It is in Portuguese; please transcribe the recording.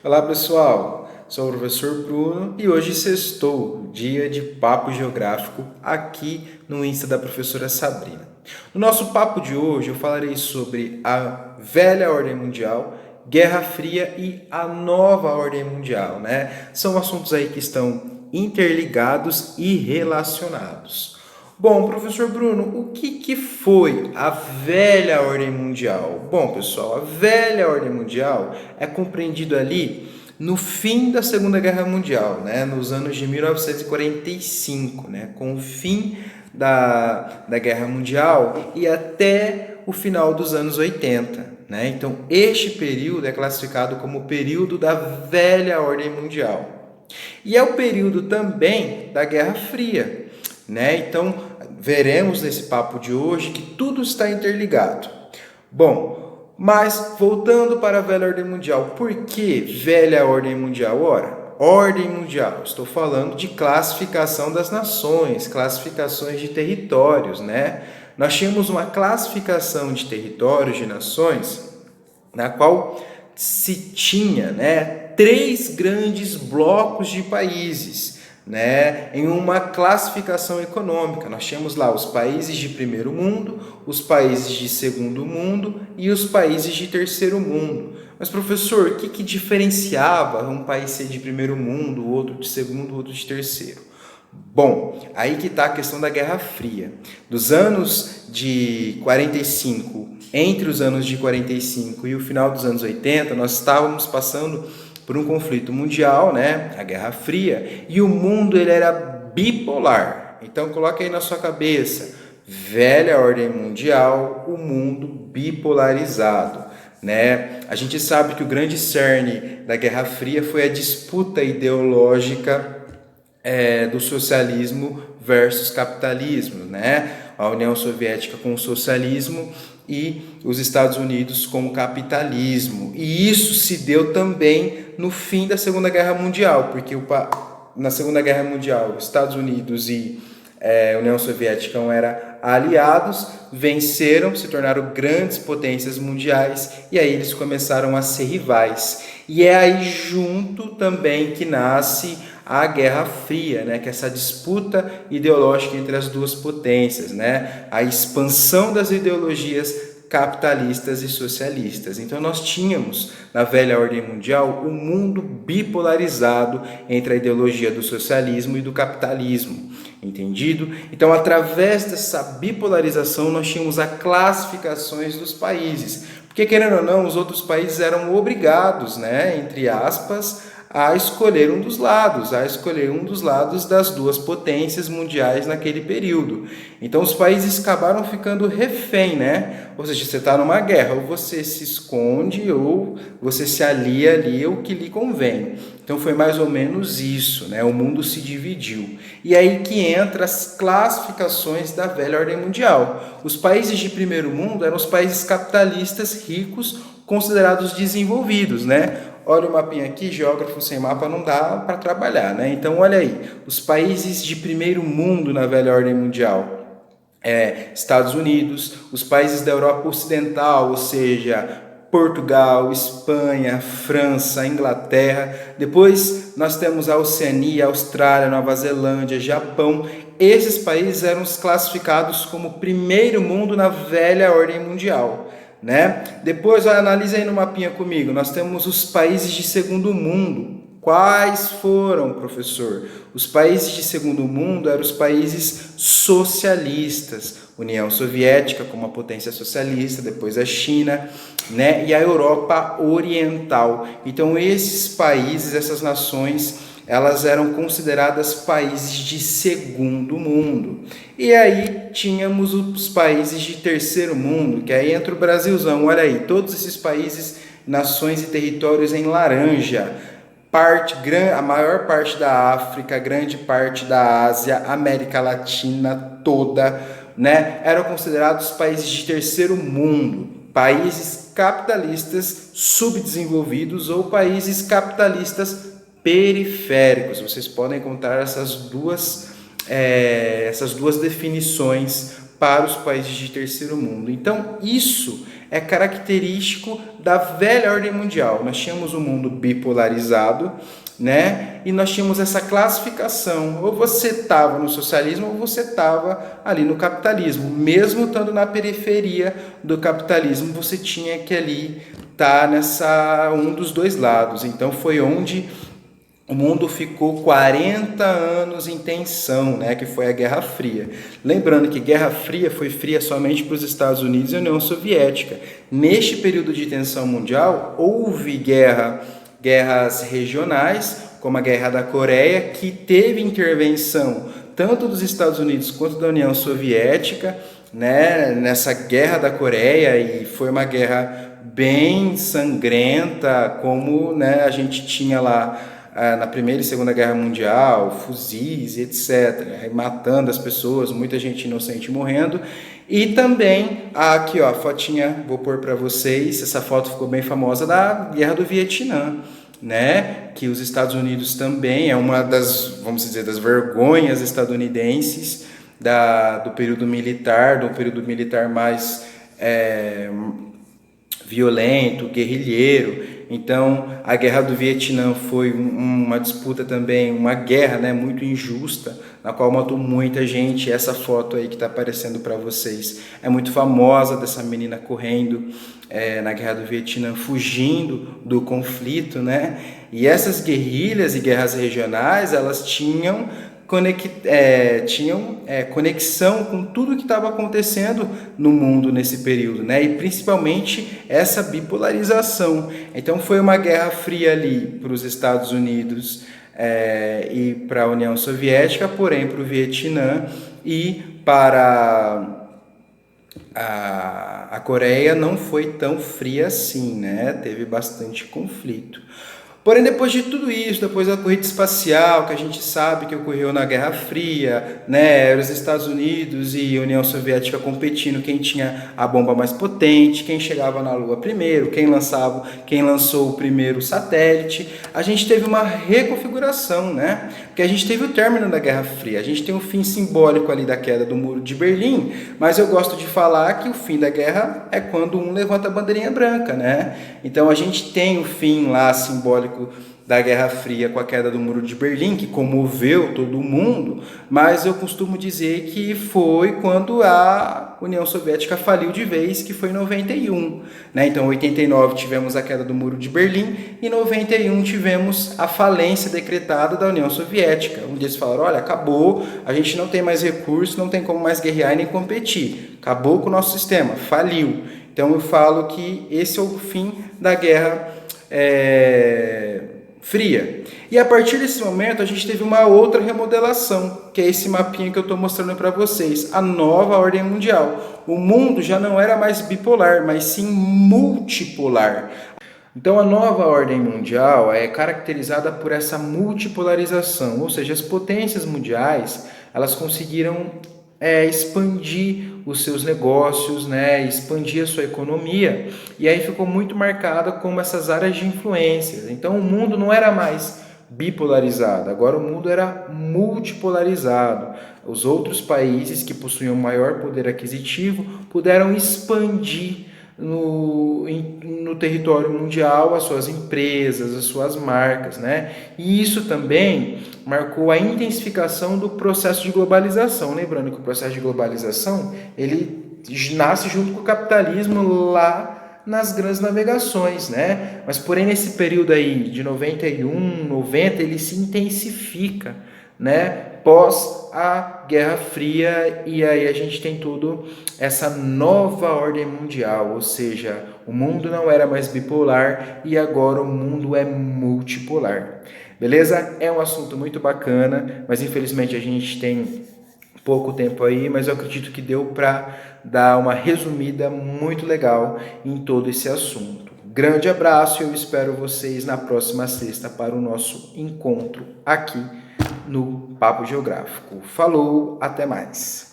Olá pessoal, sou o professor Bruno e hoje sextou, dia de papo geográfico aqui no Insta da professora Sabrina. No nosso papo de hoje eu falarei sobre a velha ordem mundial, Guerra Fria e a nova ordem mundial, né? São assuntos aí que estão interligados e relacionados. Bom, professor Bruno, o que foi a velha ordem mundial? Bom, pessoal, a velha ordem mundial é compreendido ali no fim da Segunda Guerra Mundial, né, nos anos de 1945, né, com o fim da Guerra Mundial e até o final dos anos 80. Né? Então, este período é classificado como o período da velha ordem mundial. E é o período também da Guerra Fria. Né? Então, veremos nesse papo de hoje que tudo está interligado. Bom, mas voltando para a velha ordem mundial, por que velha ordem mundial? Ora, ordem mundial, estou falando de classificação das nações, classificações de territórios, né? Nós tínhamos uma classificação de territórios, de nações, na qual se tinha, né, três grandes blocos de países, né, em uma classificação econômica. Nós tínhamos lá os países de primeiro mundo, os países de segundo mundo e os países de terceiro mundo. Mas, professor, o que diferenciava um país ser de primeiro mundo, o outro de segundo, o outro de terceiro? Bom, aí que está a questão da Guerra Fria. Dos anos de 45, entre os anos de 45 e o final dos anos 80, nós estávamos passando por um conflito mundial, né? A Guerra Fria, e o mundo ele era bipolar. Então coloque aí na sua cabeça, velha ordem mundial, o mundo bipolarizado. Né? A gente sabe que o grande cerne da Guerra Fria foi a disputa ideológica do socialismo versus capitalismo, né? A União Soviética com o socialismo e os Estados Unidos com o capitalismo. E isso se deu também no fim da Segunda Guerra Mundial, porque na Segunda Guerra Mundial, Estados Unidos e União Soviética eram aliados, venceram, se tornaram grandes potências mundiais e aí eles começaram a ser rivais. E é aí junto também que nasce a Guerra Fria, né, que é essa disputa ideológica entre as duas potências, né, a expansão das ideologias capitalistas e socialistas. Então nós tínhamos na velha ordem mundial um mundo bipolarizado entre a ideologia do socialismo e do capitalismo. Entendido? Então, através dessa bipolarização, nós tínhamos as classificações dos países. Porque, querendo ou não, os outros países eram obrigados, né, entre aspas, a escolher um dos lados das duas potências mundiais naquele período. Então os países acabaram ficando refém, né? Ou seja, você está numa guerra, ou você se esconde, ou você se alia ali ao que lhe convém. Então foi mais ou menos isso, né? O mundo se dividiu. E aí que entra as classificações da velha ordem mundial. Os países de primeiro mundo eram os países capitalistas ricos, considerados desenvolvidos, né? Olha o mapinha aqui, geógrafo sem mapa não dá para trabalhar, né? Então, olha aí, os países de primeiro mundo na velha ordem mundial. Estados Unidos, os países da Europa Ocidental, ou seja, Portugal, Espanha, França, Inglaterra. Depois nós temos a Oceania, Austrália, Nova Zelândia, Japão. Esses países eram classificados como primeiro mundo na velha ordem mundial. Né? Depois analise aí no mapinha comigo, nós temos os países de segundo mundo. Quais foram, professor? Os países de segundo mundo eram os países socialistas, União Soviética como uma potência socialista, depois a China, né? E a Europa Oriental. Então esses países, essas nações, elas eram consideradas países de segundo mundo. E aí tínhamos os países de terceiro mundo, que aí entra o Brasilzão, olha aí, todos esses países, nações e territórios em laranja, a maior parte da África, grande parte da Ásia, América Latina toda, né, eram considerados países de terceiro mundo, países capitalistas subdesenvolvidos ou países capitalistas periféricos. Vocês podem encontrar essas duas definições para os países de terceiro mundo. Então, isso é característico da velha ordem mundial. Nós tínhamos um mundo bipolarizado, né? E nós tínhamos essa classificação, ou você estava no socialismo ou você estava ali no capitalismo. Mesmo estando na periferia do capitalismo, você tinha que ali estar nessa um dos dois lados. Então foi onde o mundo ficou 40 anos em tensão, né, que foi a Guerra Fria. Lembrando que Guerra Fria foi fria somente para os Estados Unidos e a União Soviética. Neste período de tensão mundial, houve guerras regionais, como a Guerra da Coreia, que teve intervenção tanto dos Estados Unidos quanto da União Soviética, né, nessa Guerra da Coreia, e foi uma guerra bem sangrenta, como, né, a gente tinha lá na Primeira e Segunda Guerra Mundial, fuzis, etc., matando as pessoas, muita gente inocente morrendo. E também, aqui ó, a fotinha, vou pôr para vocês, essa foto ficou bem famosa, da Guerra do Vietnã, né? Que os Estados Unidos também é uma das, vamos dizer, das vergonhas estadunidenses do período militar mais violento, guerrilheiro. Então, a Guerra do Vietnã foi uma disputa também, uma guerra, né, muito injusta, na qual matou muita gente. Essa foto aí que está aparecendo para vocês é muito famosa, dessa menina correndo na Guerra do Vietnã, fugindo do conflito, né? E essas guerrilhas e guerras regionais, elas tinham conexão com tudo que estava acontecendo no mundo nesse período, né? E principalmente essa bipolarização. Então foi uma guerra fria ali para os Estados Unidos e para a União Soviética, porém para o Vietnã e para a Coreia não foi tão fria assim, né? Teve bastante conflito. Porém, depois de tudo isso, depois da corrida espacial, que a gente sabe que ocorreu na Guerra Fria, né, os Estados Unidos e a União Soviética competindo quem tinha a bomba mais potente, quem chegava na Lua primeiro, quem lançou o primeiro satélite, a gente teve uma reconfiguração, né? Porque a gente teve o término da Guerra Fria, a gente tem um fim simbólico ali da queda do Muro de Berlim, mas eu gosto de falar que o fim da guerra é quando um levanta a bandeirinha branca, né? Então a gente tem o fim lá simbólico da Guerra Fria com a queda do Muro de Berlim, que comoveu todo o mundo, mas eu costumo dizer que foi quando a União Soviética faliu de vez, que foi em 91. Né? Então, em 89 tivemos a queda do Muro de Berlim e em 91 tivemos a falência decretada da União Soviética, onde eles falaram, olha, acabou, a gente não tem mais recursos, não tem como mais guerrear e nem competir, acabou com o nosso sistema, faliu. Então, eu falo que esse é o fim da Guerra Fria. E a partir desse momento a gente teve uma outra remodelação, que é esse mapinha que eu estou mostrando para vocês, a nova ordem mundial. O mundo já não era mais bipolar, mas sim multipolar. Então a nova ordem mundial é caracterizada por essa multipolarização, ou seja, as potências mundiais elas conseguiram expandir os seus negócios, né, expandir a sua economia, e aí ficou muito marcada como essas áreas de influência. Então o mundo não era mais bipolarizado, agora o mundo era multipolarizado. Os outros países que possuíam maior poder aquisitivo puderam expandir no território mundial as suas empresas, as suas marcas, né? E isso também marcou a intensificação do processo de globalização. Lembrando que o processo de globalização ele nasce junto com o capitalismo lá nas grandes navegações, né? Mas porém nesse período aí de 91, 90 ele se intensifica, né? Pós a Guerra Fria, e aí a gente tem tudo essa nova ordem mundial, ou seja, o mundo não era mais bipolar e agora o mundo é multipolar. Beleza? É um assunto muito bacana, mas infelizmente a gente tem pouco tempo aí, mas eu acredito que deu para dar uma resumida muito legal em todo esse assunto. Grande abraço e eu espero vocês na próxima sexta para o nosso encontro aqui no Papo Geográfico. Falou, até mais!